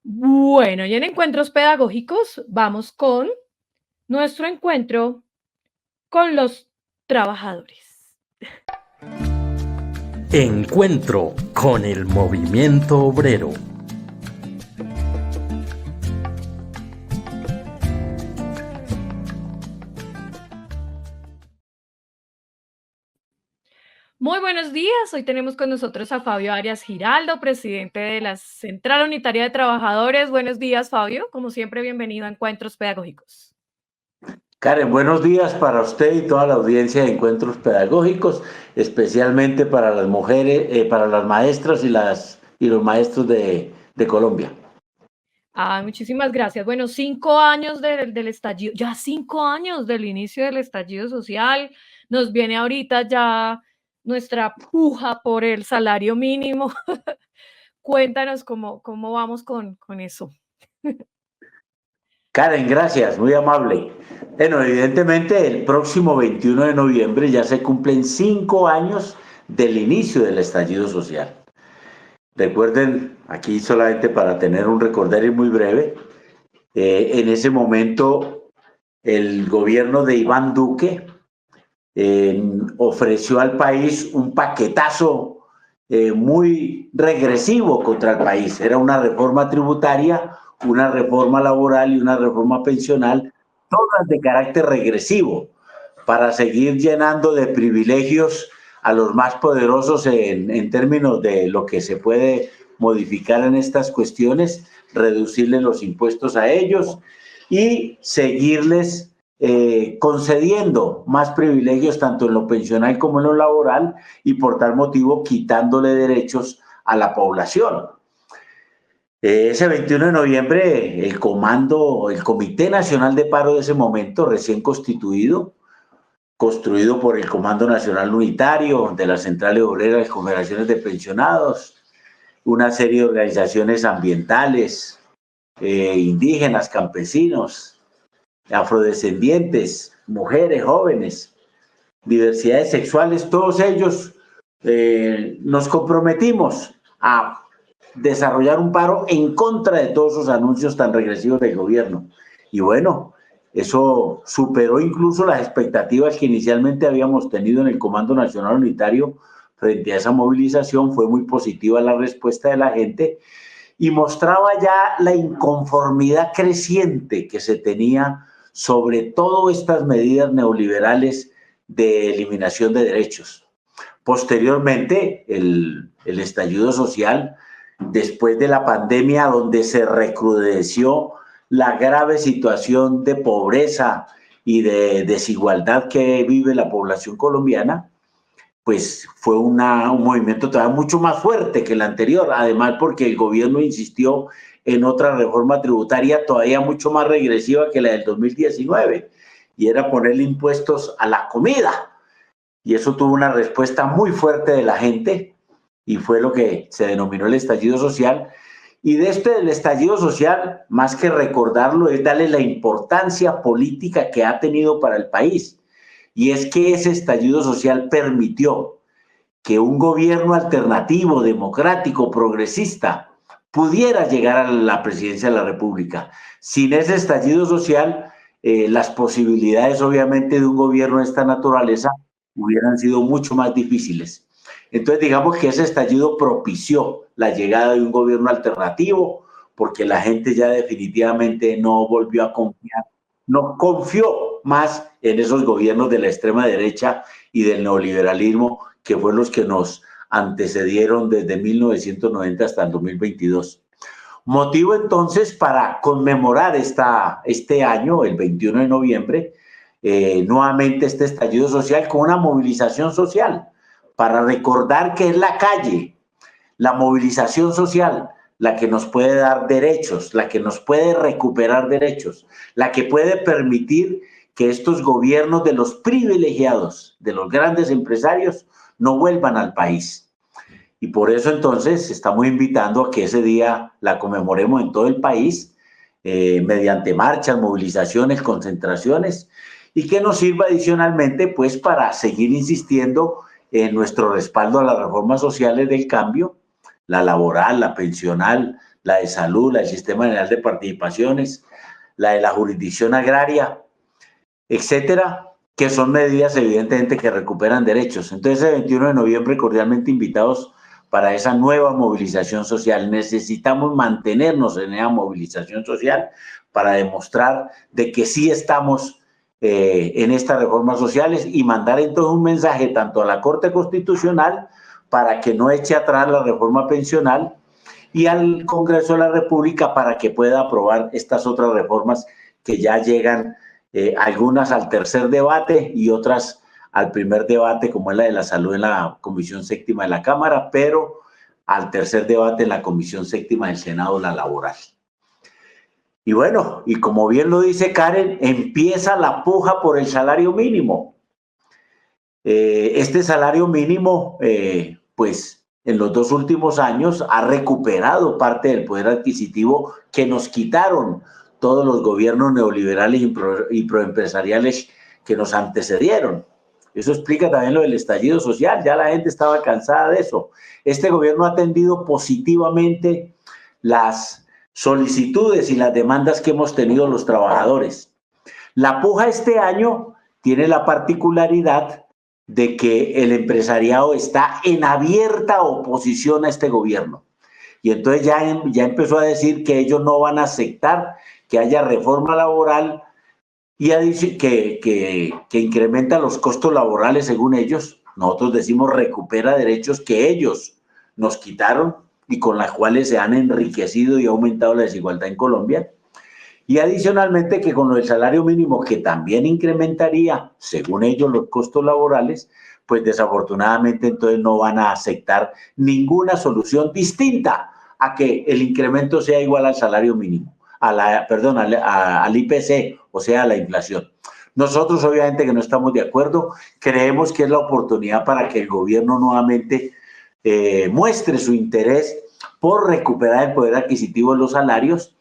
Bueno, y en encuentros pedagógicos vamos con nuestro encuentro con los trabajadores. Encuentro con el movimiento obrero. Muy buenos días, hoy tenemos con nosotros a Fabio Arias Giraldo, presidente de la Central Unitaria de Trabajadores. Buenos días, Fabio. Como siempre, bienvenido a Encuentros Pedagógicos. Karen, buenos días para usted y toda la audiencia de encuentros pedagógicos, especialmente para las mujeres, para las maestras y los maestros de Colombia. Muchísimas gracias. Bueno, 5 años del estallido, ya 5 años del inicio del estallido social. Nos viene ahorita ya nuestra puja por el salario mínimo. Cuéntanos cómo vamos con eso. Karen, gracias, muy amable. Bueno, evidentemente el próximo 21 de noviembre ya se cumplen 5 años del inicio del estallido social. Recuerden, aquí solamente para tener un recordario muy breve, en ese momento el gobierno de Iván Duque ofreció al país un paquetazo muy regresivo contra el país. Era una reforma tributaria, una reforma laboral y una reforma pensional, todas de carácter regresivo, para seguir llenando de privilegios a los más poderosos en términos de lo que se puede modificar en estas cuestiones, reducirles los impuestos a ellos y seguirles concediendo más privilegios tanto en lo pensional como en lo laboral y por tal motivo quitándole derechos a la población. Ese 21 de noviembre el Comité Nacional de Paro de ese momento, recién constituido, construido por el Comando Nacional Unitario de las Centrales Obreras y Confederaciones de Pensionados, una serie de organizaciones ambientales, indígenas, campesinos, afrodescendientes, mujeres, jóvenes, diversidades sexuales, todos ellos nos comprometimos a desarrollar un paro en contra de todos esos anuncios tan regresivos del gobierno. Y bueno, eso superó incluso las expectativas que inicialmente habíamos tenido en el Comando Nacional Unitario frente a esa movilización. Fue muy positiva la respuesta de la gente y mostraba ya la inconformidad creciente que se tenía sobre todas estas medidas neoliberales de eliminación de derechos. Posteriormente, el estallido social, después de la pandemia, donde se recrudeció la grave situación de pobreza y de desigualdad que vive la población colombiana, pues fue un movimiento todavía mucho más fuerte que el anterior, además porque el gobierno insistió en otra reforma tributaria todavía mucho más regresiva que la del 2019, y era ponerle impuestos a la comida. Y eso tuvo una respuesta muy fuerte de la gente, y fue lo que se denominó el estallido social. Y de del estallido social, más que recordarlo, es darle la importancia política que ha tenido para el país. Y es que ese estallido social permitió que un gobierno alternativo, democrático, progresista, pudiera llegar a la presidencia de la República. Sin ese estallido social, las posibilidades, obviamente, de un gobierno de esta naturaleza hubieran sido mucho más difíciles. Entonces, digamos que ese estallido propició la llegada de un gobierno alternativo, porque la gente ya definitivamente no volvió a confiar, no confió más en esos gobiernos de la extrema derecha y del neoliberalismo, que fueron los que nos antecedieron desde 1990 hasta el 2022. Motivo entonces para conmemorar este año, el 21 de noviembre, nuevamente este estallido social con una movilización social, para recordar que es la calle, la movilización social, la que nos puede dar derechos, la que nos puede recuperar derechos, la que puede permitir que estos gobiernos de los privilegiados, de los grandes empresarios, no vuelvan al país. Y por eso entonces estamos invitando a que ese día la conmemoremos en todo el país, mediante marchas, movilizaciones, concentraciones, y que nos sirva adicionalmente pues para seguir insistiendo en nuestro respaldo a las reformas sociales del cambio, la laboral, la pensional, la de salud, la del Sistema General de Participaciones, la de la jurisdicción agraria, etcétera, que son medidas evidentemente que recuperan derechos. Entonces, el 21 de noviembre, cordialmente invitados para esa nueva movilización social. Necesitamos mantenernos en esa movilización social para demostrar de que sí estamos en estas reformas sociales y mandar entonces un mensaje tanto a la Corte Constitucional para que no eche atrás la reforma pensional y al Congreso de la República para que pueda aprobar estas otras reformas que ya llegan, algunas al tercer debate y otras al primer debate, como es la de la salud en la Comisión Séptima de la Cámara, pero al tercer debate en la Comisión Séptima del Senado, la laboral. Y bueno, y como bien lo dice Karen, empieza la puja por el salario mínimo. Este salario mínimo, pues en los 2 últimos años ha recuperado parte del poder adquisitivo que nos quitaron todos los gobiernos neoliberales y proempresariales que nos antecedieron. Eso explica también lo del estallido social, ya la gente estaba cansada de eso. Este gobierno ha atendido positivamente las solicitudes y las demandas que hemos tenido los trabajadores. La puja este año tiene la particularidad de que el empresariado está en abierta oposición a este gobierno. Y entonces ya empezó a decir que ellos no van a aceptar que haya reforma laboral y a decir que incrementa los costos laborales según ellos. Nosotros decimos recupera derechos que ellos nos quitaron y con las cuales se han enriquecido y ha aumentado la desigualdad en Colombia. Y adicionalmente que con el salario mínimo, que también incrementaría, según ellos, los costos laborales, pues desafortunadamente entonces no van a aceptar ninguna solución distinta a que el incremento sea igual al salario mínimo, al IPC, o sea, a la inflación. Nosotros obviamente que no estamos de acuerdo, creemos que es la oportunidad para que el gobierno nuevamente muestre su interés por recuperar el poder adquisitivo de los salarios,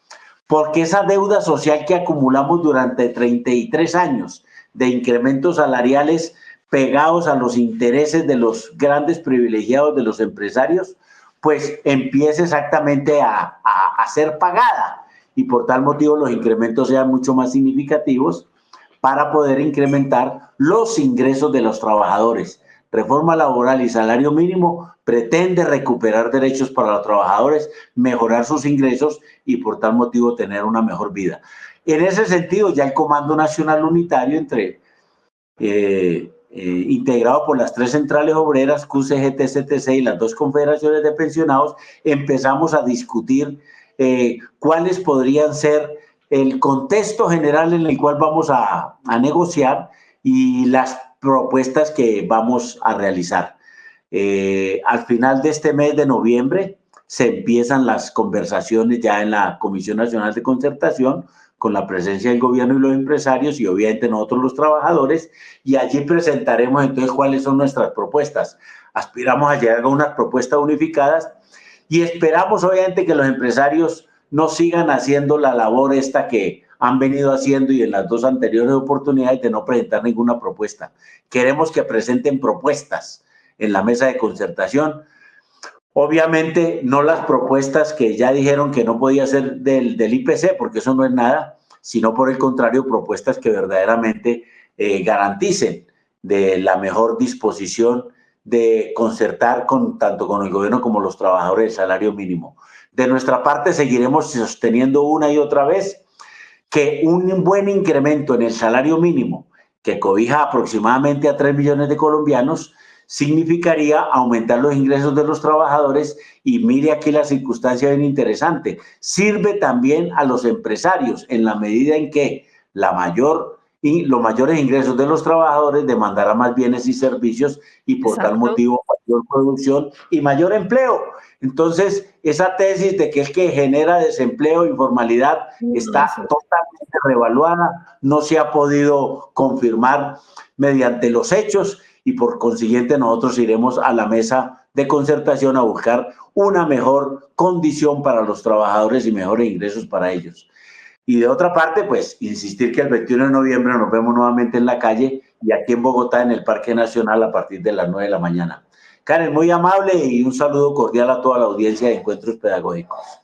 porque esa deuda social que acumulamos durante 33 años de incrementos salariales pegados a los intereses de los grandes privilegiados de los empresarios, pues empiece exactamente a ser pagada y por tal motivo los incrementos sean mucho más significativos para poder incrementar los ingresos de los trabajadores. Reforma laboral y salario mínimo pretende recuperar derechos para los trabajadores, mejorar sus ingresos y por tal motivo tener una mejor vida. En ese sentido, ya el Comando Nacional Unitario, integrado por las 3 centrales obreras, QCG, TCTC y las 2 confederaciones de pensionados, empezamos a discutir cuáles podrían ser el contexto general en el cual vamos a negociar y las propuestas que vamos a realizar. Al final de este mes de noviembre se empiezan las conversaciones ya en la Comisión Nacional de Concertación con la presencia del gobierno y los empresarios y obviamente nosotros los trabajadores, y allí presentaremos entonces cuáles son nuestras propuestas. Aspiramos a llegar a unas propuestas unificadas y esperamos obviamente que los empresarios no sigan haciendo la labor esta que han venido haciendo y en las 2 anteriores oportunidades de no presentar ninguna propuesta. Queremos que presenten propuestas en la mesa de concertación. Obviamente no las propuestas que ya dijeron que no podía ser del IPC, porque eso no es nada, sino por el contrario, propuestas que verdaderamente garanticen de la mejor disposición de concertar tanto con el gobierno como los trabajadores el salario mínimo. De nuestra parte seguiremos sosteniendo una y otra vez que un buen incremento en el salario mínimo, que cobija aproximadamente a 3 millones de colombianos, significaría aumentar los ingresos de los trabajadores y mire aquí la circunstancia bien interesante, sirve también a los empresarios en la medida en que los mayores ingresos de los trabajadores demandarán más bienes y servicios y por tal motivo mayor producción y mayor empleo. Entonces, esa tesis de que el que genera desempleo e informalidad está totalmente revaluada, no se ha podido confirmar mediante los hechos y por consiguiente nosotros iremos a la mesa de concertación a buscar una mejor condición para los trabajadores y mejores ingresos para ellos. Y de otra parte, pues, insistir que el 21 de noviembre nos vemos nuevamente en la calle y aquí en Bogotá, en el Parque Nacional, a partir de las 9 de la mañana. Karen, muy amable y un saludo cordial a toda la audiencia de Encuentros Pedagógicos.